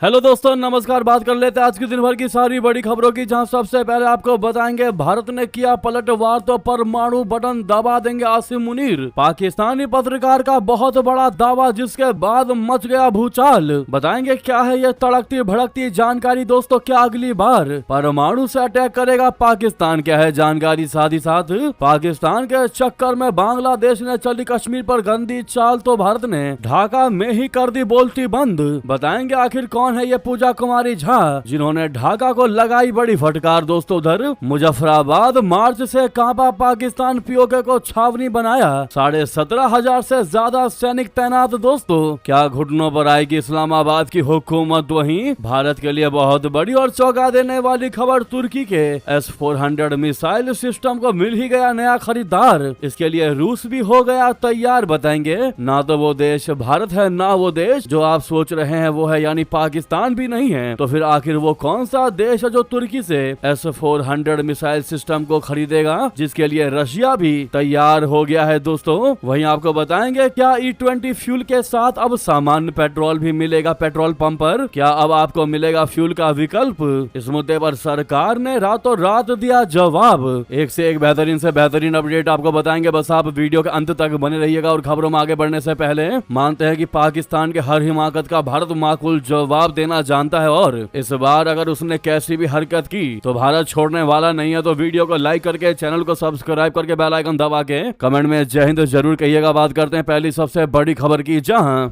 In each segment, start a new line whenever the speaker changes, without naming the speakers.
Hello दोस्तों, नमस्कार। बात कर लेते हैं आज की दिन भर की सारी बड़ी खबरों की, जहां सबसे पहले आपको बताएंगे भारत ने किया पलटवार तो परमाणु बटन दबा देंगे आसिम मुनीर। पाकिस्तानी पत्रकार का बहुत बड़ा दावा, जिसके बाद मच गया भूचाल। बताएंगे क्या है ये तड़कती भड़कती जानकारी। दोस्तों, क्या अगली बार परमाणु से अटैक करेगा पाकिस्तान? क्या है जानकारी। साथ ही साथ पाकिस्तान के चक्कर में बांग्लादेश ने चली कश्मीर पर गंदी चाल, तो भारत ने ढाका में ही कर दी बोलती बंद। बताएंगे आखिर कौन है ये पूजा कुमारी झा, जिन्होंने ढाका को लगाई बड़ी फटकार। दोस्तों, उधर मुजफ्फराबाद मार्च से कांपा पाकिस्तान, पीओके को छावनी बनाया। 17,500 से ज्यादा सैनिक तैनात। दोस्तों, क्या घुटनों पर आएगी इस्लामाबाद की हुकूमत? वहीं भारत के लिए बहुत बड़ी और चौंका देने वाली खबर, तुर्की के S-400 मिसाइल सिस्टम को मिल ही गया नया खरीदार। इसके लिए रूस भी हो गया तैयार। बताएंगे, ना तो वो देश भारत है, ना वो देश जो आप सोच रहे हैं वो है, यानी पाकिस्तान भी नहीं है। तो फिर आखिर वो कौन सा देश है जो तुर्की से S-400 मिसाइल सिस्टम को खरीदेगा, जिसके लिए रशिया भी तैयार हो गया है। दोस्तों, वहीं आपको बताएंगे क्या E20 फ्यूल के साथ अब सामान्य पेट्रोल भी मिलेगा पेट्रोल पंप पर? क्या अब आपको मिलेगा फ्यूल का विकल्प? इस मुद्दे पर सरकार ने रातों रात दिया जवाब। एक से एक बेहतरीन से बेहतरीन अपडेट आपको बताएंगे, बस आप वीडियो के अंत तक बने रहिएगा। और खबरों में आगे बढ़ने से पहले मानते हैं कि पाकिस्तान के हर हिमाकत का भारत माकूल जवाब देना जानता है, और इस बार अगर उसने कैसी भी हरकत की तो भारत छोड़ने वाला नहीं है। तो वीडियो को लाइक करके, चैनल को सब्सक्राइब करके, बेल आइकन दबा के कमेंट में जय हिंद जरूर कहिएगा। बात करते हैं पहली सबसे बड़ी खबर की, जहां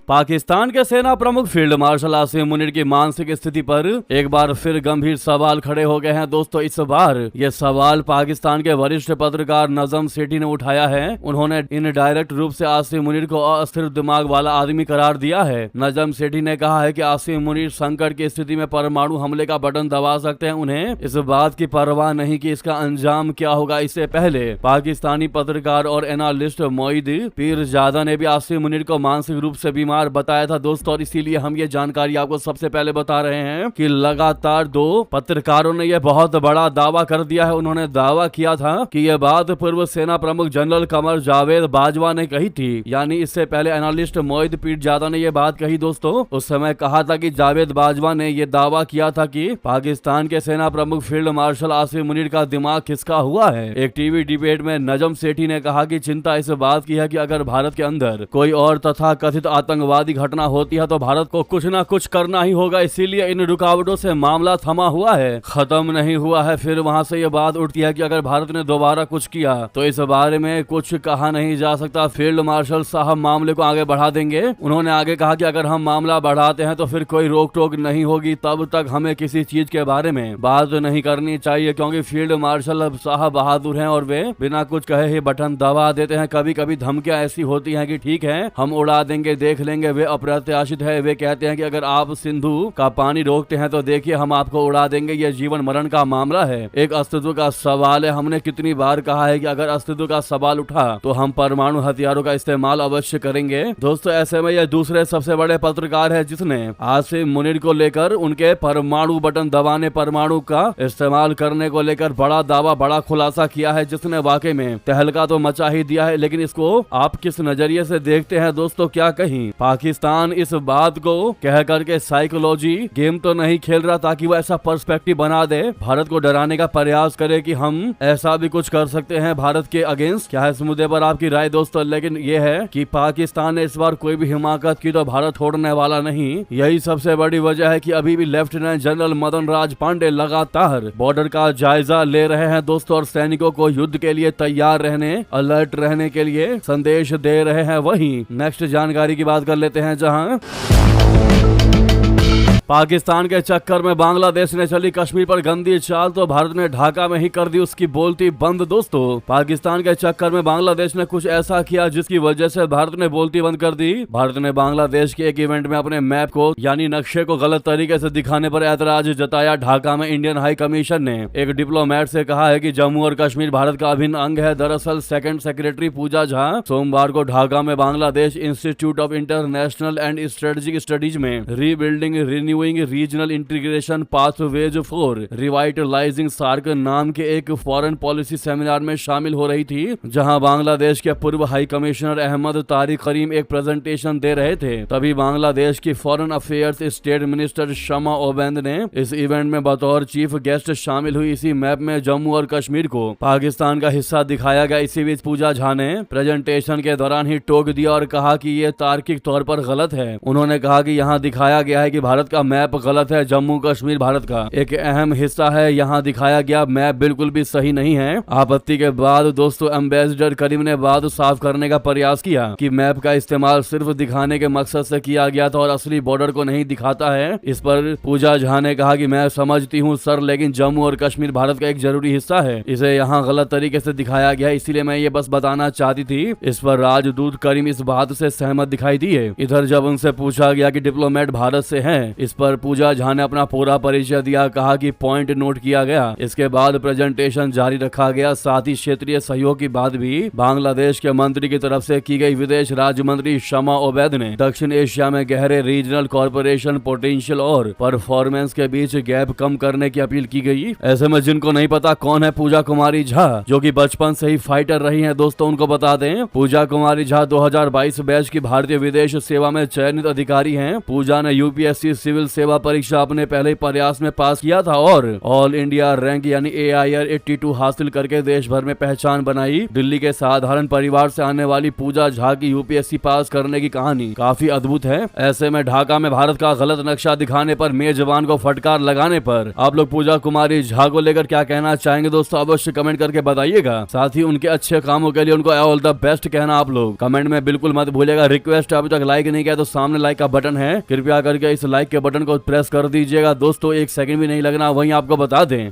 पाकिस्तान के सेना प्रमुख फील्ड मार्शल आसिम मुनीर की मानसिक स्थिति पर एक बार फिर गंभीर सवाल खड़े हो गए हैं। दोस्तों, इस बार ये सवाल पाकिस्तान के वरिष्ठ पत्रकार नजम सेठी ने उठाया है। उन्होंने इनडायरेक्ट रूप से आसिम मुनीर को अस्थिर दिमाग वाला आदमी करार दिया है। नजम सेठी ने कहा है कि आसिम मुनीर संकट की स्थिति में परमाणु हमले का बटन दबा सकते हैं। उन्हें इस बात की परवाह नहीं कि इसका अंजाम क्या होगा। इससे पहले पाकिस्तानी पत्रकार और एनालिस्ट मोईद पीरजादा ने भी आसिम मुनीर को मानसिक रूप से बीमार बताया था। दोस्तों, और इसीलिए हम ये जानकारी आपको सबसे पहले बता रहे हैं कि लगातार दो पत्रकारों ने यह बहुत बड़ा दावा कर दिया है। उन्होंने दावा किया था कि यह बात पूर्व सेना प्रमुख जनरल कमर जावेद बाजवा ने कही थी, यानी इससे पहले एनालिस्ट मोईद पीरजादा ने यह बात कही। दोस्तों, उस समय कहा था कि जावेद बाजवा ने यह दावा किया था कि पाकिस्तान के सेना प्रमुख फील्ड मार्शल आसिम मुनीर का दिमाग खिसका हुआ है। एक टीवी डिबेट में नजम सेठी ने कहा कि चिंता इस बात की है कि अगर भारत के अंदर कोई और तथा कथित आतंकवादी घटना होती है तो भारत को कुछ ना कुछ करना ही होगा। इसीलिए इन रुकावटों से मामला थमा हुआ है, खत्म नहीं हुआ है। फिर वहां से ये बात उठती है कि अगर भारत ने दोबारा कुछ किया तो इस बारे में कुछ कहा नहीं जा सकता। फील्ड मार्शल साहब मामले को आगे बढ़ा देंगे। उन्होंने आगे कहा कि अगर हम मामला बढ़ाते हैं तो फिर कोई रोक टोक नहीं होगी, तब तक हमें किसी चीज के बारे में बात नहीं करनी चाहिए, क्योंकि फील्ड मार्शल साहब बहादुर हैं और वे बिना कुछ कहे ही बटन दबा देते हैं। कभी कभी धमकियां ऐसी होती हैं कि ठीक है हम उड़ा देंगे, देख लेंगे। वे अप्रत्याशित है। वे कहते हैं कि अगर आप सिंधु का पानी रोकते हैं तो देखिए हम आपको उड़ा देंगे। यह जीवन मरण का मामला है, एक अस्तित्व का सवाल है। हमने कितनी बार कहा है कि अगर अस्तित्व का सवाल उठा तो हम परमाणु हथियारों का इस्तेमाल अवश्य करेंगे। दोस्तों, ऐसे में यह दूसरे सबसे बड़े पत्रकार है जिसने आसिम मुनीर को लेकर उनके परमाणु बटन दबाने, परमाणु का इस्तेमाल करने को लेकर बड़ा दावा, बड़ा खुलासा किया है, जिसने वाकई में तहलका तो मचा ही दिया है। लेकिन इसको आप किस नजरिए से देखते हैं? दोस्तों, क्या कहीं पाकिस्तान इस बात को कह करके साइकोलॉजी गेम तो नहीं खेल रहा ताकि वो ऐसा पर्सपेक्टिव बना दे, भारत को डराने का प्रयास करे कि हम ऐसा भी कुछ कर सकते हैं भारत के अगेंस्ट? क्या है इस मुद्दे पर आपकी राय दोस्तों? लेकिन ये है कि पाकिस्तान ने इस बार कोई भी हिमाकत की तो भारत छोड़ने वाला नहीं। यही सबसे बड़ी वजह है कि अभी भी लेफ्टिनेंट जनरल मदन राज पांडे लगातार बॉर्डर का जायजा ले रहे हैं दोस्तों, और सैनिकों को युद्ध के लिए तैयार रहने, अलर्ट रहने के लिए संदेश दे रहे हैं। वहीं नेक्स्ट जानकारी की बात कर लेते हैं, जहां पाकिस्तान के चक्कर में बांग्लादेश ने चली कश्मीर पर गंदी चाल, तो भारत ने ढाका में ही कर दी उसकी बोलती बंद। दोस्तों, पाकिस्तान के चक्कर में बांग्लादेश ने कुछ ऐसा किया जिसकी वजह से भारत ने बोलती बंद कर दी। भारत ने बांग्लादेश के एक इवेंट में अपने मैप को, यानी नक्शे को गलत तरीके से दिखाने पर ऐतराज जताया। ढाका में इंडियन हाई कमीशन ने एक डिप्लोमेट से कहा है कि जम्मू और कश्मीर भारत का अभिन्न अंग है। दरअसल सेकंड सेक्रेटरी पूजा झा सोमवार को ढाका में Bangladesh institute of international and strategic studies में rebuilding, renew pursuing regional integration pathways for revitalizing SAARC नाम के एक फॉरेन पॉलिसी सेमिनार में शामिल हो रही थी, जहां बांग्लादेश के पूर्व हाई कमिश्नर अहमद तारिक करीम एक प्रेजेंटेशन दे रहे थे। तभी बांग्लादेश की फॉरेन अफेयर्स स्टेट मिनिस्टर शमा ओबेंद ने इस इवेंट में बतौर चीफ गेस्ट शामिल हुई। इसी मैप में जम्मू और कश्मीर को पाकिस्तान का हिस्सा दिखाया गया। इसी बीच पूजा झा ने प्रेजेंटेशन के दौरान ही टोक दिया और कहा कि ये तार्किक तौर पर गलत है। उन्होंने कहा कि यहाँ दिखाया गया है कि भारत का मैप गलत है, जम्मू कश्मीर भारत का एक अहम हिस्सा है, यहाँ दिखाया गया मैप बिल्कुल भी सही नहीं है। आपत्ति के बाद दोस्तों एम्बेसडर करीम ने बात साफ करने का प्रयास किया कि मैप का इस्तेमाल सिर्फ दिखाने के मकसद से किया गया था और असली बॉर्डर को नहीं दिखाता है। इस पर पूजा झा ने कहा कि मैं समझती हूँ सर, लेकिन जम्मू और कश्मीर भारत का एक जरूरी हिस्सा है, इसे यहाँ गलत तरीके से दिखाया गया, इसीलिए मैं ये बस बताना चाहती थी। इस पर राजदूत करीम इस बात से सहमत दिखाई दिए। इधर जब उनसे पूछा गया कि डिप्लोमेट भारत से हैं, इस पर पूजा झा ने अपना पूरा परिचय दिया, कहा कि पॉइंट नोट किया गया। इसके बाद प्रेजेंटेशन जारी रखा गया। साथ ही क्षेत्रीय सहयोग की बात भी बांग्लादेश के मंत्री की तरफ से की गई। विदेश राज्य मंत्री शमा ओबैद ने दक्षिण एशिया में गहरे रीजनल कॉर्पोरेशन पोटेंशियल और परफॉर्मेंस के बीच गैप कम करने की अपील की गई। ऐसे में जिनको नहीं पता कौन है पूजा कुमारी झा, जो कि बचपन से ही फाइटर रही हैं, दोस्तों उनको बता दें, पूजा कुमारी झा 2022 बैच की भारतीय विदेश सेवा में चयनित अधिकारी हैं। पूजा ने यूपीएससी सिविल सेवा परीक्षा अपने पहले प्रयास में पास किया था और ऑल इंडिया रैंक यानी AIR 82 हासिल करके देश भर में पहचान बनाई। दिल्ली के साधारण परिवार से आने वाली पूजा झा की यूपीएससी पास करने की कहानी काफी अद्भुत है। ऐसे में ढाका में भारत का गलत नक्शा दिखाने पर मेजबान को फटकार लगाने पर आप लोग पूजा कुमारी झा को लेकर क्या कहना चाहेंगे दोस्तों, अवश्य कमेंट करके बताइएगा। साथ ही उनके अच्छे कामों के लिए उनको ऑल द बेस्ट कहना आप लोग कमेंट में बिल्कुल मत भूलिएगा। रिक्वेस्ट अभी तक लाइक नहीं किया तो सामने लाइक का बटन है, कृपया करके इस लाइक के बटन को प्रेस कर दीजिएगा दोस्तों, एक सेकंड भी नहीं लगना। वहीं आपको बता दें,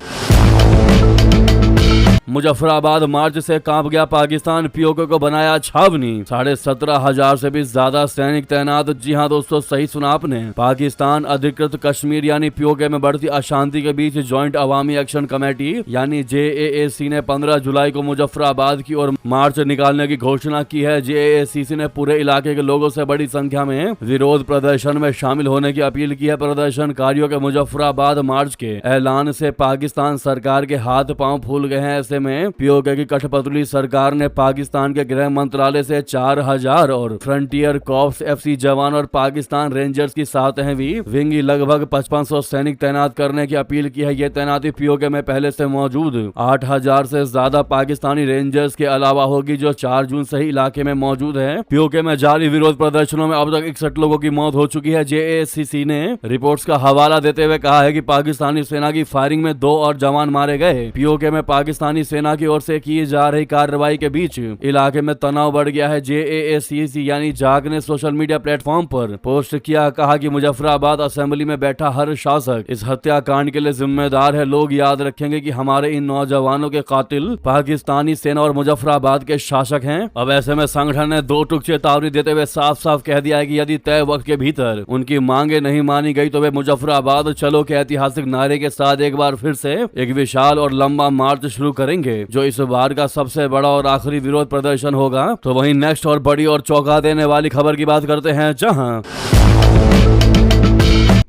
मुजफ्फराबाद मार्च से कांप गया पाकिस्तान, पीओके को बनाया छावनी, 17,500 से भी ज्यादा सैनिक तैनात। जी हां दोस्तों, सही सुना आपने। पाकिस्तान अधिकृत कश्मीर यानी पीओके में बढ़ती अशांति के बीच ज्वाइंट अवामी एक्शन कमेटी यानी JAAC ने 15 जुलाई को मुजफ्फराबाद की ओर मार्च निकालने की घोषणा की है। JAACC ने पूरे इलाके के लोगों से बड़ी संख्या में विरोध प्रदर्शन में शामिल होने की अपील की है। प्रदर्शनकारियों के मुजफ्फराबाद मार्च के ऐलान से पाकिस्तान सरकार के हाथ पांव फूल गए हैं। ऐसे में पीओके की कठपुतली सरकार ने पाकिस्तान के गृह मंत्रालय से 4,000 और फ्रंटियर कॉर्प्स FC जवान और पाकिस्तान रेंजर्स की 7वीं विंग लगभग 5500 सैनिक तैनात करने की अपील की है। ये तैनाती पीओके में पहले से मौजूद 8,000 से ज्यादा पाकिस्तानी रेंजर्स के अलावा होगी, जो 4 जून से ही इलाके में मौजूद है। पीओके में जारी विरोध प्रदर्शनों में अब तक 61 लोगों की मौत हो चुकी है। JAACC ने रिपोर्ट्स का हवाला देते हुए कहा है कि पाकिस्तानी सेना की फायरिंग में 2 और जवान मारे गए। पीओके में पाकिस्तानी सेना की ओर से की जा रही कार्रवाई के बीच इलाके में तनाव बढ़ गया है। JAACC यानी जाग ने सोशल मीडिया प्लेटफॉर्म पर पोस्ट किया, कहा कि मुजफ्फराबाद असेंबली में बैठा हर शासक इस हत्याकांड के लिए जिम्मेदार है। लोग याद रखेंगे कि हमारे इन नौजवानों के कातिल पाकिस्तानी सेना और मुजफ्फराबाद के शासक हैं। अब ऐसे में संगठन ने 2 टूक चेतावनी देते हुए साफ साफ कह दिया है कि यदि तय वक्त के भीतर उनकी मांगे नहीं मानी गई तो वे मुजफ्फराबाद चलो के ऐतिहासिक नारे के साथ एक बार फिर से एक विशाल और लंबा मार्च शुरू करेंगे, जो इस बार का सबसे बड़ा और आखिरी विरोध प्रदर्शन होगा। तो वहीं नेक्स्ट और बड़ी और चौंका देने वाली खबर की बात करते हैं, जहां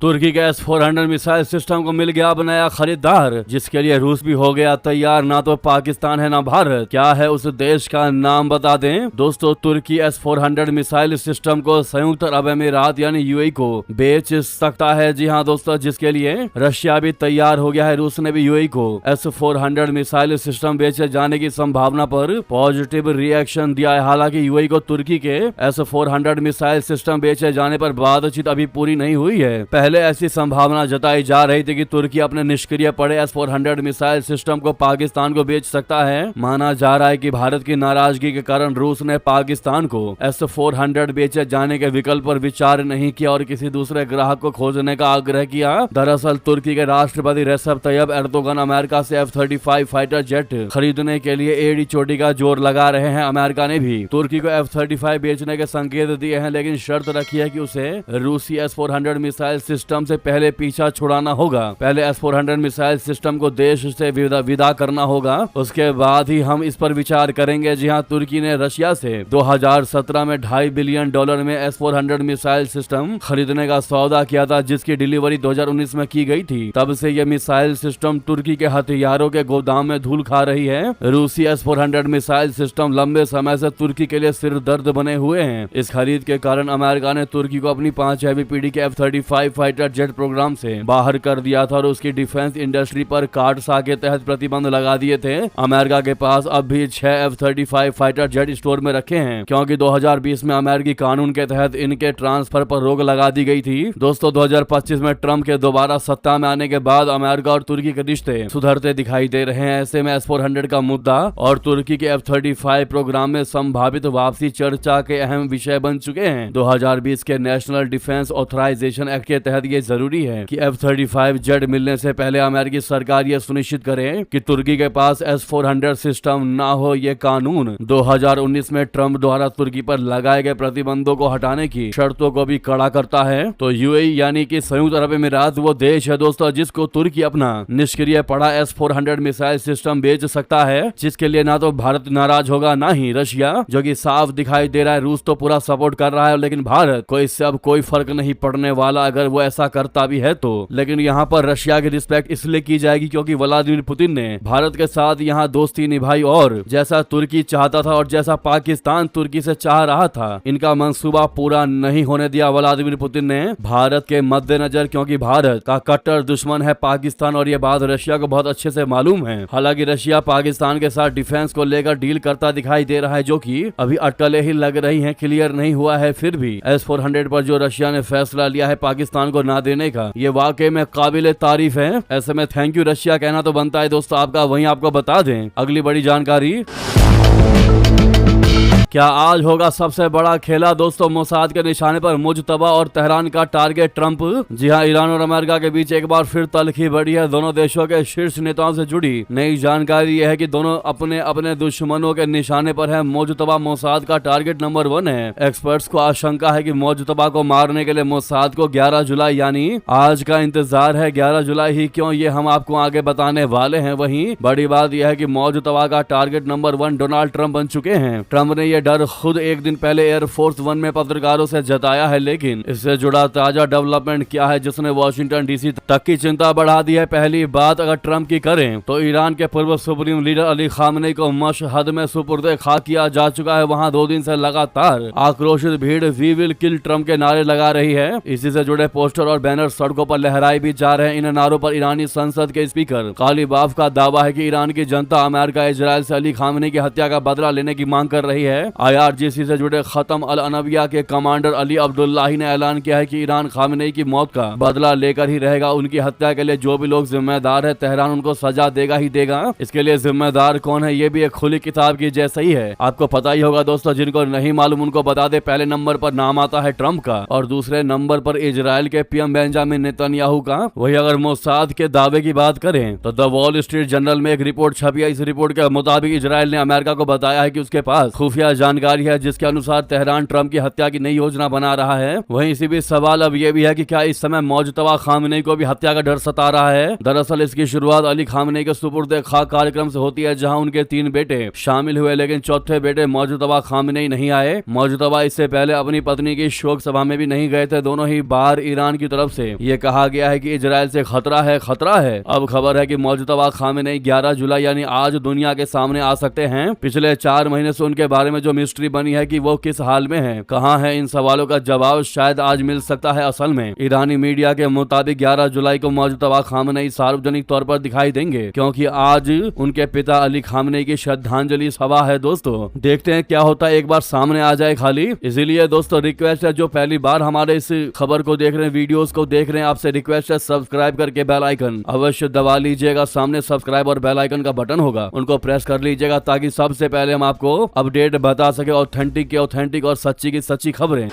तुर्की के S-400 मिसाइल सिस्टम को मिल गया अब नया खरीदार, जिसके लिए रूस भी हो गया तैयार। ना तो पाकिस्तान है ना भारत। क्या है उस देश का नाम बता दें दोस्तों। तुर्की S-400 मिसाइल सिस्टम को संयुक्त अरब अमीरात यानी UAE को बेच सकता है। जी हां दोस्तों, जिसके लिए रशिया भी तैयार हो गया है। रूस ने भी UAE को S-400 मिसाइल सिस्टम बेचे जाने की संभावना पर पॉजिटिव रिएक्शन दिया है। हालांकि UAE को तुर्की के S-400 मिसाइल सिस्टम बेचे जाने पर बातचीत अभी पूरी नहीं हुई है। पहले ऐसी संभावना जताई जा रही थी कि तुर्की अपने निष्क्रिय पड़े S-400 मिसाइल सिस्टम को पाकिस्तान को बेच सकता है। माना जा रहा है कि भारत की नाराजगी के कारण रूस ने पाकिस्तान को S-400 बेचे जाने के विकल्प पर विचार नहीं किया और किसी दूसरे ग्राहक को खोजने का आग्रह किया। दरअसल तुर्की के राष्ट्रपति रेसेप तैयब एर्दोगन अमेरिका से F-35 फाइटर जेट खरीदने के लिए एड़ी चोटी का जोर लगा रहे हैं। अमेरिका ने भी तुर्की को F-35 बेचने के संकेत दिए हैं, लेकिन शर्त रखी है कि उसे रूसी S-400 मिसाइल सिस्टम से पहले पीछा छुड़ाना होगा। पहले S-400 मिसाइल सिस्टम को देश से विदा करना होगा, उसके बाद ही हम इस पर विचार करेंगे। जी हाँ, तुर्की ने रशिया से 2017 में $2.5 बिलियन में S-400 मिसाइल सिस्टम खरीदने का सौदा किया था, जिसकी डिलीवरी 2019 में की गई थी। तब से यह मिसाइल सिस्टम तुर्की के हथियारों के गोदाम में धूल खा रही है। रूसी S-400 मिसाइल सिस्टम लंबे समय से तुर्की के लिए सिर दर्द बने हुए हैं। इस खरीद के कारण अमेरिका ने तुर्की को अपनी 5 हैवी पीढ़ी के F-35 फाइटर जेट प्रोग्राम से बाहर कर दिया था और उसकी डिफेंस इंडस्ट्री पर कार्डसा के तहत प्रतिबंध लगा दिए थे। अमेरिका के पास अब भी 6 F-35 फाइटर जेट स्टोर में रखे हैं, क्योंकि 2020 में अमेरिकी कानून के तहत इनके ट्रांसफर पर रोक लगा दी गई थी। दोस्तों, 2025 में ट्रंप के दोबारा सत्ता में आने के बाद अमेरिका और तुर्की के रिश्ते सुधरते दिखाई दे रहे हैं। ऐसे में S-400 का मुद्दा और तुर्की के F-35 प्रोग्राम में संभावित वापसी चर्चा के अहम विषय बन चुके हैं। 2020 के नेशनल डिफेंस ऑथराइजेशन एक्ट के तहत ये जरूरी है कि F-35 जेट मिलने से पहले अमेरिकी सरकार ये सुनिश्चित करे कि तुर्की के पास S-400 सिस्टम ना हो। ये कानून 2019 में ट्रंप द्वारा तुर्की पर लगाए गए प्रतिबंधों को हटाने की शर्तों को भी कड़ा करता है। तो UAE यानी कि संयुक्त अरब अमीरात वो देश है दोस्तों जिसको तुर्की अपना निष्क्रिय पड़ा S-400 मिसाइल सिस्टम बेच सकता है, जिसके लिए ना तो भारत नाराज होगा ना ही रशिया, जो कि साफ दिखाई दे रहा है। रूस तो पूरा सपोर्ट कर रहा है, लेकिन भारत को इससे अब कोई फर्क नहीं पड़ने वाला अगर वो ऐसा करता भी है तो। लेकिन यहाँ पर रशिया की रिस्पेक्ट इसलिए की जाएगी क्योंकि व्लादिमीर पुतिन ने भारत के साथ यहाँ दोस्ती निभाई और जैसा तुर्की चाहता था और जैसा पाकिस्तान तुर्की से चाह रहा था, इनका मंसूबा पूरा नहीं होने दिया व्लादिमीर पुतिन ने भारत के मद्देनजर, क्योंकि भारत का कट्टर दुश्मन है पाकिस्तान और ये बात रशिया को बहुत अच्छे से मालूम है। हालांकि रशिया पाकिस्तान के साथ डिफेंस को लेकर डील करता दिखाई दे रहा है, जो कि अभी अटकलें ही लग रही हैं, क्लियर नहीं हुआ है। फिर भी S-400 पर जो रशिया ने फैसला लिया है पाकिस्तान को ना देने का, ये वाकई में काबिले तारीफ है। ऐसे में थैंक यू रशिया कहना तो बनता है दोस्तों आपका। वहीं आपको बता दें अगली बड़ी जानकारी, क्या आज होगा सबसे बड़ा खेला दोस्तों। मोसाद के निशाने पर मुजतबा और तेहरान का टारगेट ट्रंप। जी हां, ईरान और अमेरिका के बीच एक बार फिर तल्खी बढ़ी है। दोनों देशों के शीर्ष नेताओं से जुड़ी नई जानकारी यह है कि दोनों अपने अपने दुश्मनों के निशाने पर है। मुजतबा मोसाद का टारगेट नंबर 1 है। एक्सपर्ट्स को आशंका है कि मुजतबा को मारने के लिए मोसाद को 11 जुलाई यानी आज का इंतजार है। 11 जुलाई ही क्यों, ये हम आपको आगे बताने वाले हैं। वहीं बड़ी बात यह है कि मुजतबा का टारगेट नंबर 1 डोनाल्ड ट्रंप बन चुके हैं। ट्रंप ने डर खुद एक दिन पहले एयरफोर्स 1 में पत्रकारों से जताया है, लेकिन इससे जुड़ा ताजा डेवलपमेंट क्या है जिसने वॉशिंगटन डीसी तक की चिंता बढ़ा दी है। पहली बात अगर ट्रंप की करें तो ईरान के पूर्व सुप्रीम लीडर अली खामनेई को मशहद में सुपुर्दे खाक किया जा चुका है। वहां 2 दिन से लगातार आक्रोशित भीड़ वी विल किल ट्रंप के नारे लगा रही है। इसी से जुड़े पोस्टर और बैनर सड़कों पर लहराए भी जा रहे हैं। इन नारों पर ईरानी संसद के स्पीकर कालीबाफ का दावा है कि ईरान की जनता अमेरिका इजराइल से अली खामनेई की हत्या का बदला लेने की मांग कर रही है। IRGC से जुड़े खत्म अल अनबिया के कमांडर अली अब्दुल्लाही ने ऐलान किया है कि ईरान खामनेई की मौत का बदला लेकर ही रहेगा। उनकी हत्या के लिए जो भी लोग जिम्मेदार है, तेहरान उनको सजा देगा ही देगा। इसके लिए जिम्मेदार कौन है ये भी एक खुली किताब की जैसा ही है। आपको पता ही होगा दोस्तों, जिनको नहीं मालूम उनको बता दे। पहले नंबर पर नाम आता है ट्रंप का और दूसरे नंबर पर इजराइल के PM बेंजामिन नेतन्याहू का। वही अगर मोसाद के दावे की बात करें तो द वॉल स्ट्रीट जर्नल में एक रिपोर्ट छपी है। इस रिपोर्ट के मुताबिक इजराइल ने अमेरिका को बताया है कि उसके पास खुफिया जानकारी है जिसके अनुसार तेहरान ट्रंप की हत्या की नई योजना बना रहा है। वहीं इसी बीच सवाल अब यह भी है कि क्या इस समय मुजतबा खामनेई को भी हत्या का डर सता रहा है। दरअसल इसकी शुरुआत अली खामनेई के सुपुर्दे खाक कार्यक्रम से होती है, जहां उनके 3 बेटे शामिल हुए, लेकिन चौथे बेटे मुजतबा खामनेई नहीं आए। मुजतबा इससे पहले अपनी पत्नी की शोक सभा में भी नहीं गए थे। दोनों ही बार ईरान की तरफ से ये कहा गया है कि इजराइल से खतरा है। अब खबर है कि मुजतबा खामनेई 11 जुलाई यानी आज दुनिया के सामने आ सकते हैं। पिछले 4 महीने से उनके बारे में जो मिस्ट्री बनी है कि वो किस हाल में है, कहां है, इन सवालों का जवाब शायद आज मिल सकता है। असल में ईरानी मीडिया के मुताबिक 11 जुलाई को मुजतबा खामनेई सार्वजनिक तौर पर दिखाई देंगे, क्योंकि आज उनके पिता अली खामनेई की श्रद्धांजलि सभा है। दोस्तों देखते हैं क्या होता है, एक बार सामने आ जाए खाली। इसीलिए दोस्तों रिक्वेस्ट है, जो पहली बार हमारे इस खबर को देख रहे हैं, वीडियोस को देख रहे हैं, आपसे रिक्वेस्ट है सब्सक्राइब करके बेल आइकन अवश्य दबा लीजिएगा। सामने सब्सक्राइब और बेल आइकन का बटन होगा, उनको प्रेस कर लीजिएगा ताकि सबसे पहले हम आपको अपडेट बता सके, ऑथेंटिक और सच्ची की सच्ची खबरें।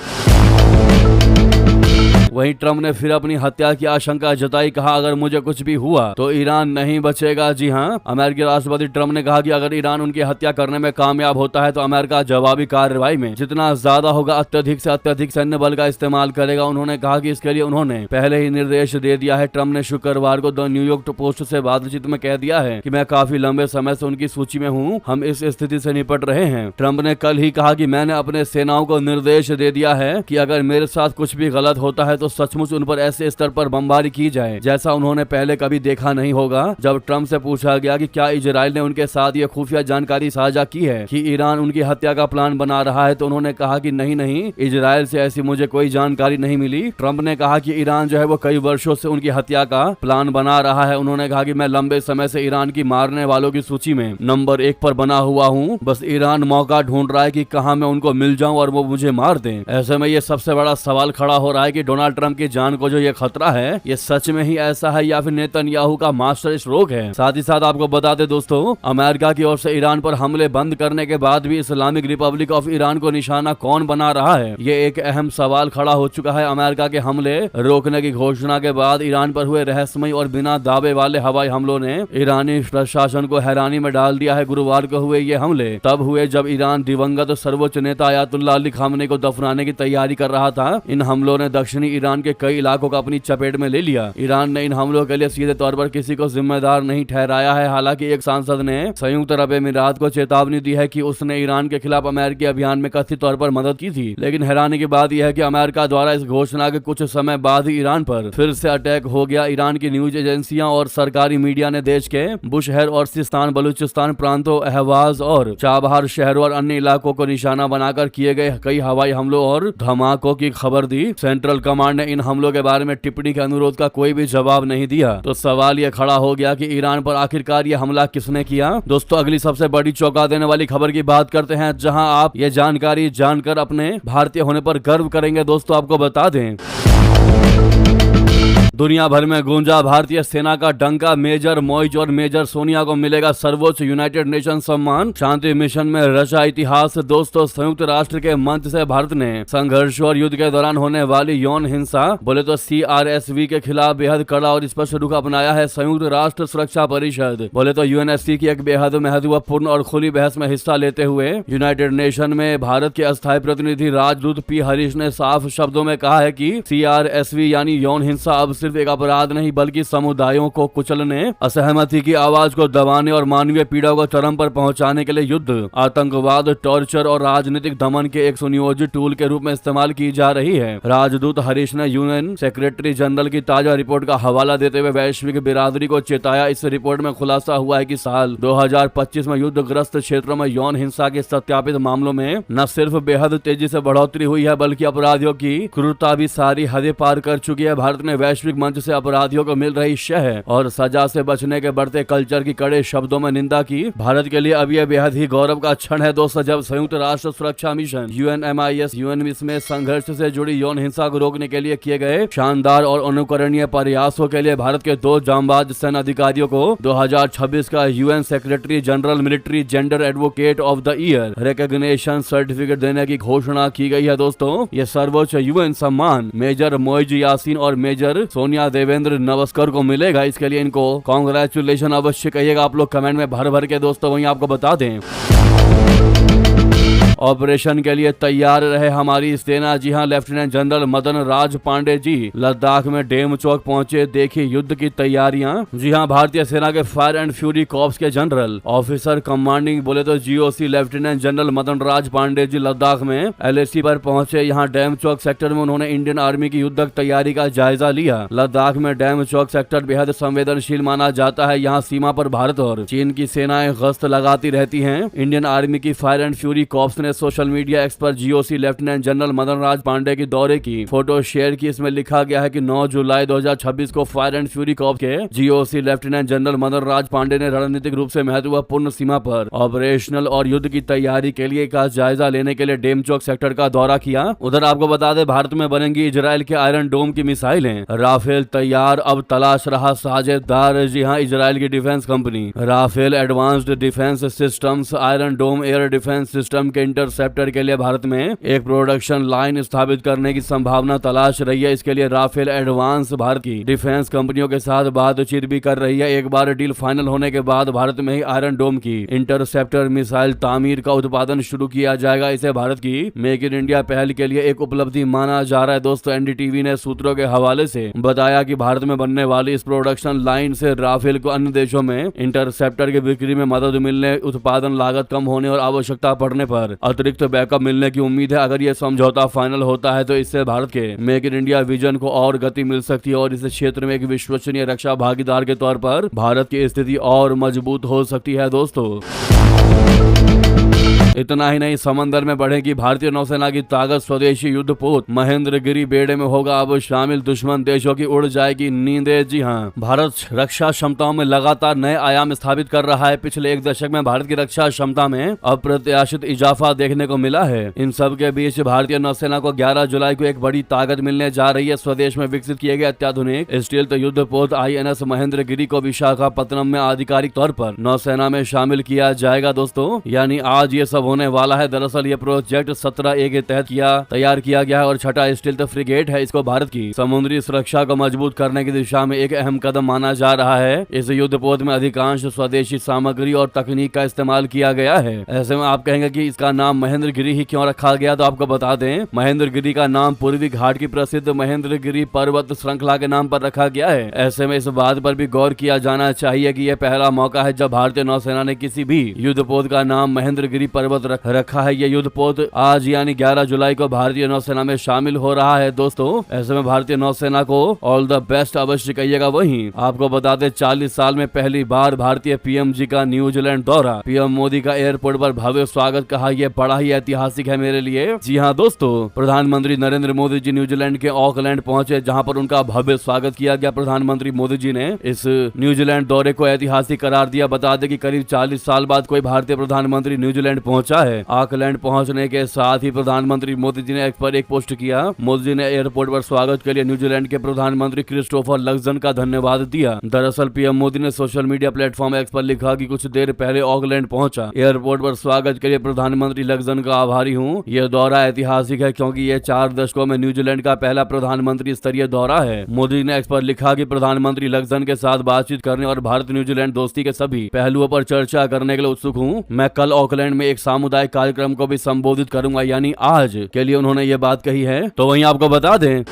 वहीं ट्रंप ने फिर अपनी हत्या की आशंका जताई, कहा अगर मुझे कुछ भी हुआ तो ईरान नहीं बचेगा। जी हाँ, अमेरिकी राष्ट्रपति ट्रंप ने कहा कि अगर ईरान उनकी हत्या करने में कामयाब होता है तो अमेरिका जवाबी कार्रवाई में जितना ज्यादा होगा अत्यधिक से अत्यधिक सैन्य बल का इस्तेमाल करेगा। उन्होंने कहा कि इसके लिए उन्होंने पहले ही निर्देश दे दिया है। ट्रंप ने शुक्रवार को द न्यूयॉर्क पोस्ट से बातचीत में कह दिया है कि मैं काफी लंबे समय से उनकी सूची में हूँ, हम इस स्थिति से निपट रहे हैं। ट्रंप ने कल ही कहा कि मैंने अपने सेनाओं को निर्देश दे दिया है कि अगर मेरे साथ कुछ भी गलत होता है तो सचमुच उन पर ऐसे स्तर पर बमबारी की जाए जैसा उन्होंने पहले कभी देखा नहीं होगा। जब ट्रंप से पूछा गया कि क्या इजराइल ने उनके साथ ये खुफिया जानकारी साझा की है कि ईरान उनकी हत्या का प्लान बना रहा है, तो उन्होंने कहा कि नहीं, इजराइल से ऐसी मुझे कोई जानकारी नहीं मिली। ट्रंप ने कहा कि ईरान जो है वो कई वर्षों से उनकी हत्या का प्लान बना रहा है। उन्होंने कहा कि मैं लंबे समय से ईरान की मारने वालों की सूची में नंबर 1 पर बना हुआ हूँ, बस ईरान मौका ढूंढ रहा है कि कहां मैं उनको मिल जाऊं और वो मुझे मार दें। ऐसे में ये सबसे बड़ा सवाल खड़ा हो रहा है कि डोनाल्ड ट्रंप की जान को जो ये खतरा है, ये सच में ही ऐसा है या फिर नेतन्याहू का मास्टर स्ट्रोक है। साथ ही साथ आपको बता दें दोस्तों, अमेरिका की ओर से ईरान पर हमले बंद करने के बाद भी इस्लामिक रिपब्लिक ऑफ ईरान को निशाना कौन बना रहा है, ये एक अहम सवाल खड़ा हो चुका है। अमेरिका के हमले रोकने की घोषणा के बाद ईरान पर हुए रहस्यमय और बिना दावे वाले हवाई हमलों ने ईरानी प्रशासन को हैरानी में डाल दिया है। गुरुवार को हुए ये हमले तब हुए जब ईरान दिवंगत सर्वोच्च नेता अयातुल्ला अली खामनेई को दफनाने की तैयारी कर रहा था। इन हमलों ने दक्षिणी ईरान के कई इलाकों को अपनी चपेट में ले लिया। ईरान ने इन हमलों के लिए सीधे तौर पर किसी को जिम्मेदार नहीं ठहराया है। हालांकि एक सांसद ने संयुक्त अरब अमीरात को चेतावनी दी है कि उसने ईरान के खिलाफ अमेरिकी अभियान में कथित तौर पर मदद की थी। लेकिन हैरानी की बात यह है कि अमेरिका द्वारा इस घोषणा के कुछ समय बाद ही ईरान पर फिर से अटैक हो गया। ईरान की न्यूज एजेंसियां और सरकारी मीडिया ने देश के बुशहर और सिस्तान बलूचिस्तान प्रांतों, अहवाज और चाबहार शहरों और अन्य इलाकों को निशाना बनाकर किए गए कई हवाई हमलों और धमाकों की खबर दी। सेंट्रल कमांड ने इन हमलों के बारे में टिप्पणी के अनुरोध का कोई भी जवाब नहीं दिया। तो सवाल यह खड़ा हो गया कि ईरान पर आखिरकार यह हमला किसने किया। दोस्तों, अगली सबसे बड़ी चौंका देने वाली खबर की बात करते हैं, जहां आप ये जानकारी जानकर अपने भारतीय होने पर गर्व करेंगे। दोस्तों, आपको बता दें, दुनिया भर में गूंजा भारतीय सेना का डंका। मेजर मॉइज और मेजर सोनिया को मिलेगा सर्वोच्च यूनाइटेड नेशन सम्मान। शांति मिशन में रचा इतिहास। दोस्तों, संयुक्त राष्ट्र के मंच से भारत ने संघर्ष और युद्ध के दौरान होने वाली यौन हिंसा बोले तो CRSV के खिलाफ बेहद कड़ा और स्पष्ट रुख अपनाया है। संयुक्त राष्ट्र सुरक्षा परिषद बोले तो UNSC की एक बेहद महत्वपूर्ण और खुली बहस में हिस्सा लेते हुए यूनाइटेड नेशन में भारत के अस्थायी प्रतिनिधि राजदूत P हरीश ने साफ शब्दों में कहा है कि CRSV यानी यौन हिंसा अब सिर्फ एक अपराध नहीं बल्कि समुदायों को कुचलने, असहमति की आवाज को दबाने और मानवीय पीड़ा को चरम पर पहुंचाने के लिए युद्ध, आतंकवाद, टॉर्चर और राजनीतिक दमन के एक सुनियोजित टूल के रूप में इस्तेमाल की जा रही है। राजदूत हरीश ने UN सेक्रेटरी जनरल की ताजा रिपोर्ट का हवाला देते हुए वैश्विक बिरादरी को चेताया। इस रिपोर्ट में खुलासा हुआ है कि साल 2025 में युद्धग्रस्त क्षेत्रों में यौन हिंसा के सत्यापित मामलों में न सिर्फ बेहद तेजी से बढ़ोतरी हुई है बल्कि अपराधियों की क्रूरता भी सारी हदें पार कर चुकी है। भारत ने वैश्विक मंच से अपराधियों को मिल रही शह और सजा से बचने के बढ़ते कल्चर की कड़े शब्दों में निंदा की। भारत के लिए अब यह बेहद ही गौरव का क्षण है दोस्तों, जब संयुक्त राष्ट्र सुरक्षा मिशन UNMIS में संघर्ष से जुड़ी यौन हिंसा को रोकने के लिए किए गए शानदार और अनुकरणीय प्रयासों के लिए भारत के 2 जांबाज सेना अधिकारियों को 2026 का UN secretary general military gender advocate of the year recognition certificate देने की घोषणा की गई है। दोस्तों, ये सर्वोच्च UN सम्मान मेजर मोइज यासीन और मेजर सोनिया देवेंद्र नवस्कर को मिलेगा। इसके लिए इनको कांग्रेचुलेशन अवश्य कहिएगा आप लोग कमेंट में भर भर के। दोस्तों, वहीं आपको बता दें, ऑपरेशन के लिए तैयार रहे हमारी सेना। जी हां, लेफ्टिनेंट जनरल मदन राज पांडे जी लद्दाख में डेम चौक पहुंचे, देखी युद्ध की तैयारियां। जी हां, भारतीय सेना के फायर एंड फ्यूरी कॉर्प्स के जनरल ऑफिसर कमांडिंग बोले तो GOC लेफ्टिनेंट जनरल मदन राज पांडे जी लद्दाख में LAC पर पहुंचे। यहाँ डैम चौक सेक्टर में उन्होंने इंडियन आर्मी की युद्धक तैयारी का जायजा लिया। लद्दाख में डैम चौक सेक्टर बेहद संवेदनशील माना जाता है। यहाँ सीमा पर भारत और चीन की सेनाएं गश्त लगाती रहती हैं। इंडियन आर्मी की फायर एंड फ्यूरी कॉर्प्स ने सोशल मीडिया एक्स पर GOC लेफ्टिनेंट जनरल मदन राज पांडे की दौरे की फोटो शेयर की। इसमें लिखा गया है कि 9 जुलाई 2026 को फायर एंड फ्यूरी कॉर्प्स के GOC लेफ्टिनेंट जनरल मदन राज पांडे ने रणनीतिक रूप से महत्वपूर्ण सीमा पर ऑपरेशनल और युद्ध की तैयारी के लिए का जायजा लेने के लिए डेम चौक सेक्टर का दौरा किया। उधर आपको बता दें, भारत में बनेंगी इजराइल के आयरन डोम की मिसाइलें। राफेल तैयार, अब तलाश रहा साझेदार। जी हां, इजराइल की defence company Rafael advanced defence systems iron dome air defence system के इंटरसेप्टर के लिए भारत में एक प्रोडक्शन लाइन स्थापित करने की संभावना तलाश रही है। इसके लिए राफेल एडवांस भारत की डिफेंस कंपनियों के साथ बातचीत भी कर रही है। एक बार डील फाइनल होने के बाद भारत में ही आयरन डोम की इंटरसेप्टर मिसाइल तामीर का उत्पादन शुरू किया जाएगा। इसे भारत की मेक इन इंडिया पहल के लिए एक उपलब्धि माना जा रहा है। दोस्तों, एनडीटीवी ने सूत्रों के हवाले से बताया कि भारत में बनने वाली इस प्रोडक्शन लाइन से राफेल को अन्य देशों में इंटरसेप्टर की बिक्री में मदद मिलने, उत्पादन लागत कम होने और आवश्यकता पड़ने पर अतिरिक्त बैकअप मिलने की उम्मीद है। अगर यह समझौता फाइनल होता है तो इससे भारत के मेक इन इंडिया विजन को और गति मिल सकती है और इस क्षेत्र में एक विश्वसनीय रक्षा भागीदार के तौर पर भारत की स्थिति और मजबूत हो सकती है। दोस्तों, इतना ही नहीं, समंदर में बढ़ेगी भारतीय नौसेना की ताकत। स्वदेशी युद्धपोत महेंद्रगिरी बेड़े में होगा अब शामिल, दुश्मन देशों की उड़ जाएगी नींदें। जी हां, भारत रक्षा क्षमताओं में लगातार नए आयाम स्थापित कर रहा है। पिछले एक दशक में भारत की रक्षा क्षमता में अप्रत्याशित इजाफा देखने को मिला है। इन सब के बीच भारतीय नौसेना को 11 जुलाई को एक बड़ी ताकत मिलने जा रही है। स्वदेश में विकसित किए गए अत्याधुनिक स्टील्थ युद्धपोत INS महेंद्रगिरी को विशाखापत्तनम में आधिकारिक तौर पर नौसेना में शामिल किया जाएगा। दोस्तों, यानी आज ये सब होने वाला है। दरअसल ये प्रोजेक्ट 17A के तहत तैयार किया गया है और छठा स्टील्थ फ्रिगेट है। इसको भारत की समुद्री सुरक्षा को मजबूत करने की दिशा में एक अहम कदम माना जा रहा है। इस युद्धपोत में अधिकांश स्वदेशी सामग्री और तकनीक का इस्तेमाल किया गया है। ऐसे में आप कहेंगे कि इसका नाम महेंद्रगिरी ही क्यों रखा गया, तो आपको बता दें, महेंद्रगिरी का नाम पूर्वी घाट की प्रसिद्ध महेंद्रगिरी पर्वत श्रृंखला के नाम पर रखा गया है। ऐसे में इस बात पर भी गौर किया जाना चाहिए कि यह पहला मौका है जब भारतीय नौसेना ने किसी भी युद्धपोत का नाम महेंद्रगिरी पर्वत रखा है। यह युद्धपोत आज यानी 11 जुलाई को भारतीय नौसेना में शामिल हो रहा है। दोस्तों, ऐसे में भारतीय नौसेना को ऑल द बेस्ट अवश्य कहिएगा। वहीं आपको बता दें, 40 साल में पहली बार भारतीय PM जी का न्यूजीलैंड दौरा, PM मोदी का एयरपोर्ट पर भव्य स्वागत, कहा यह बड़ा ही ऐतिहासिक है मेरे लिए। जी हाँ दोस्तों, प्रधानमंत्री नरेंद्र मोदी जी न्यूजीलैंड के ऑकलैंड पहुंचे, जहां पर उनका भव्य स्वागत किया गया। प्रधानमंत्री मोदी जी ने इस न्यूजीलैंड दौरे को ऐतिहासिक करार दिया। बता दें कि करीब 40 साल बाद कोई भारतीय प्रधानमंत्री न्यूजीलैंड पहुंचा है। ऑकलैंड पहुंचने के साथ ही प्रधानमंत्री मोदी जी ने एक पोस्ट किया। मोदी जी ने एयरपोर्ट पर स्वागत के लिए न्यूजीलैंड के प्रधानमंत्री क्रिस्टोफर लक्सन का धन्यवाद दिया। दरअसल PM मोदी ने सोशल मीडिया प्लेटफॉर्म X पर लिखा कि कुछ देर पहले ऑकलैंड पहुंचा, एयरपोर्ट पर स्वागत के लिए प्रधानमंत्री लक्सन का आभारी हूं। यह दौरा ऐतिहासिक है क्योंकि यह 4 दशकों में न्यूजीलैंड का पहला प्रधानमंत्री स्तरीय दौरा है। मोदी ने X पर लिखा कि प्रधानमंत्री लक्सन के साथ बातचीत करने और भारत न्यूजीलैंड दोस्ती के सभी पहलुओं पर चर्चा करने के लिए उत्सुक हूं। मैं कल ऑकलैंड में एक सामुदायिक कार्यक्रम को भी संबोधित करूंगा, यानी आज के लिए उन्होंने ये बात कही है। तो वहीं आपको बता दें,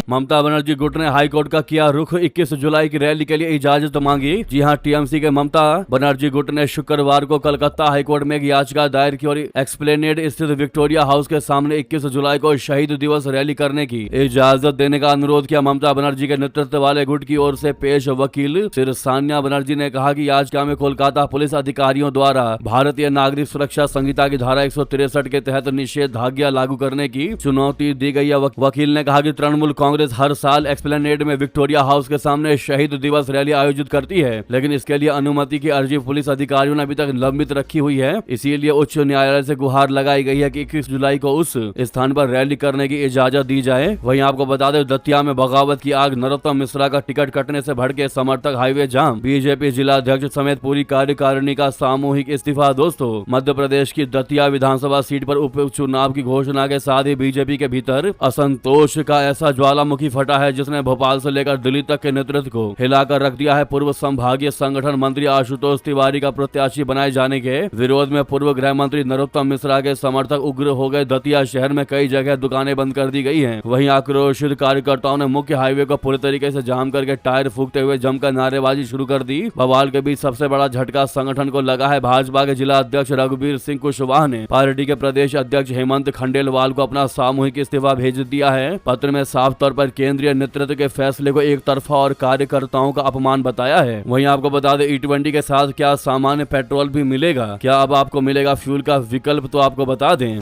ममता बनर्जी गुट ने हाईकोर्ट का किया रुख, 21 जुलाई की रैली के लिए इजाजत मांगी। जी हां, TMC के ममता बनर्जी गुट ने शुक्रवार को कलकत्ता हाईकोर्ट में एक याचिका दायर की और एक्सप्लेनेड स्थित विक्टोरिया हाउस के सामने 21 जुलाई को शहीद दिवस रैली करने की इजाजत देने का अनुरोध किया। ममता बनर्जी के नेतृत्व वाले गुट की ओर से पेश वकील श्री सान्या बनर्जी ने कहा कि याचिका में कोलकाता पुलिस अधिकारियों द्वारा भारतीय नागरिक सुरक्षा संहिता की धारा 163 के तहत निषेधाज्ञा लागू करने की चुनौती दी गई है। वकील ने कहा कि तृणमूल कांग्रेस हर साल एक्सप्लेनेड में विक्टोरिया हाउस के सामने शहीद दिवस रैली आयोजित करती है, लेकिन इसके लिए अनुमति की अर्जी पुलिस अधिकारियों ने अभी तक लंबित रखी हुई है। इसीलिए उच्च न्यायालय से गुहार लगाई गई है कि 21 जुलाई को उस स्थान पर रैली करने की इजाजत दी जाए। वहीं आपको बता दें, दतिया में बगावत की आग, नरोत्तम मिश्रा का टिकट कटने से भड़के समर्थक, हाईवे जाम, बीजेपी जिला अध्यक्ष समेत पूरी कार्यकारिणी का सामूहिक इस्तीफा। दोस्तों, मध्य प्रदेश की दतिया विधानसभा सीट पर उपचुनाव की घोषणा के साथ ही बीजेपी के भीतर असंतोष का ऐसा ज्वालामुखी फटा है जिसने भोपाल से लेकर दिल्ली तक के नेतृत्व को हिलाकर रख दिया है। पूर्व संभागीय संगठन मंत्री आशुतोष तिवारी का प्रत्याशी बनाए जाने के विरोध में पूर्व गृह मंत्री नरोत्तम मिश्रा के समर्थक उग्र हो गए। दतिया शहर में कई जगह दुकानें बंद कर दी गई हैं। वहीं आक्रोशित कार्यकर्ताओं ने मुख्य हाईवे को पूरी तरीके से जाम करके टायर फूंकते हुए जमकर नारेबाजी शुरू कर दी। बवाल के बीच सबसे बड़ा झटका संगठन को लगा है। भाजपा के जिला अध्यक्ष रघुवीर सिंह कुशवाहा ने पार्टी के प्रदेश अध्यक्ष हेमंत खंडेलवाल को अपना सामूहिक इस्तीफा भेज दिया है। पत्र में साफ तौर पर केंद्रीय नेतृत्व के फैसले को एक तरफा और कार्यकर्ताओं का अपमान बताया है। वहीं आपको बता दें, E20 के साथ क्या सामान्य पेट्रोल भी मिलेगा, क्या अब आपको मिलेगा फ्यूल का विकल्प, तो आपको बता दें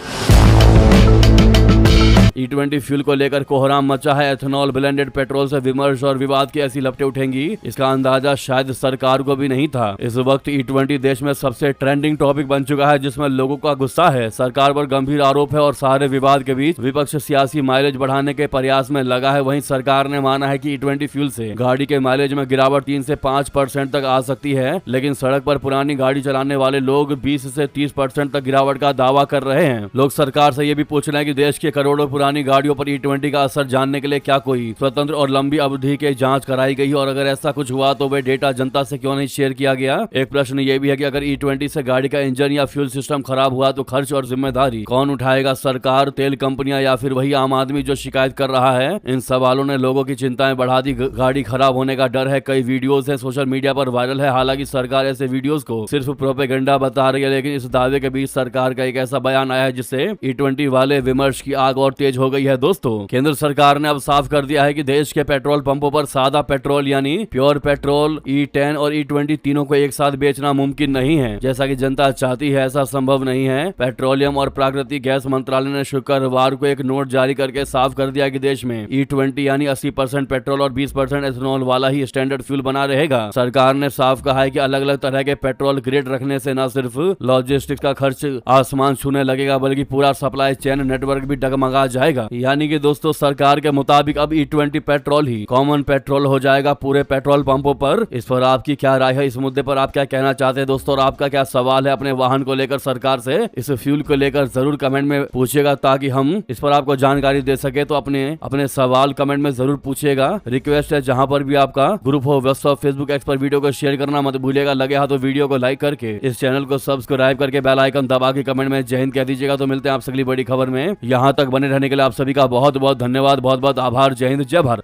E20 फ्यूल को लेकर कोहराम मचा है। एथेनॉल ब्लेंडेड पेट्रोल से विमर्श और विवाद की ऐसी लपटें उठेंगी, इसका अंदाजा शायद सरकार को भी नहीं था। इस वक्त E20 देश में सबसे ट्रेंडिंग टॉपिक बन चुका है, जिसमें लोगों का गुस्सा है, सरकार पर गंभीर आरोप है और सारे विवाद के बीच विपक्ष सियासी माइलेज बढ़ाने के प्रयास में लगा है। वहीं सरकार ने माना है कि E20 फ्यूल से गाड़ी के माइलेज में गिरावट 3 से 5% तक आ सकती है, लेकिन सड़क पर पुरानी गाड़ी चलाने वाले लोग 20 से 30% तक गिरावट का दावा कर रहे हैं। लोग सरकार से ये भी पूछ रहे हैं कि देश के करोड़ों पुरानी गाड़ियों पर E20 का असर जानने के लिए क्या कोई स्वतंत्र और लंबी अवधि की जांच कराई गई, और अगर ऐसा कुछ हुआ तो वे डेटा जनता से क्यों नहीं शेयर किया गया। एक प्रश्न ये भी है कि अगर E20 से गाड़ी का इंजन या फ्यूल सिस्टम खराब हुआ तो खर्च और जिम्मेदारी कौन उठाएगा, सरकार, तेल कंपनियां या फिर वही आम आदमी जो शिकायत कर रहा है। इन सवालों ने लोगों की चिंताएं बढ़ा दी। गाड़ी खराब होने का डर है, कई वीडियोस है सोशल मीडिया पर वायरल है। हालांकि सरकार ऐसे वीडियोस को सिर्फ प्रोपेगेंडा बता रही है, लेकिन इस दावे के बीच सरकार का एक ऐसा बयान आया है जिससे E20 वाले विमर्श की आग और तेज हो गई है। दोस्तों, केंद्र सरकार ने अब साफ कर दिया है कि देश के पेट्रोल पंपों पर सादा पेट्रोल यानी प्योर पेट्रोल, E10 और E20 तीनों को एक साथ बेचना मुमकिन नहीं है, जैसा कि जनता चाहती है। ऐसा संभव नहीं है। पेट्रोलियम और प्राकृतिक गैस मंत्रालय ने शुक्रवार को एक नोट जारी करके साफ कर दिया कि देश में E20 यानी 80% पेट्रोल और 20% एथेनॉल वाला ही स्टैंडर्ड फ्यूल बना रहेगा। सरकार ने साफ कहा है कि अलग अलग तरह के पेट्रोल ग्रेड रखने से न सिर्फ लॉजिस्टिक्स का खर्च आसमान छूने लगेगा, बल्कि पूरा सप्लाई चेन नेटवर्क भी डगमगा जाएगा। यानी कि दोस्तों, सरकार के मुताबिक अब E20 पेट्रोल ही कॉमन पेट्रोल हो जाएगा पूरे पेट्रोल पंपों पर। इस पर आपकी क्या राय है? इस मुद्दे पर आप क्या कहना चाहते हैं दोस्तों, और आपका क्या सवाल है अपने वाहन को लेकर सरकार से? इस फ्यूल को लेकर जरूर कमेंट में पूछिएगा ताकि हम इस पर आपको जानकारी दे सके। तो अपने सवाल कमेंट में जरूर पूछिएगा। रिक्वेस्ट है, जहां पर भी आपका ग्रुप हो, व्हाट्सएप, फेसबुक, एक्स पर वीडियो को शेयर करना मत भूलिएगा। लगे हाथ तो वीडियो को लाइक करके इस चैनल को सब्सक्राइब करके बेल आइकन दबा के कमेंट में जय हिंद कह दीजिएगा। तो मिलते हैं आपसे अगली बड़ी खबर में। यहाँ तक बने रहने के लिए आप सभी का बहुत बहुत धन्यवाद, बहुत बहुत आभार। जय हिंद, जय भारत।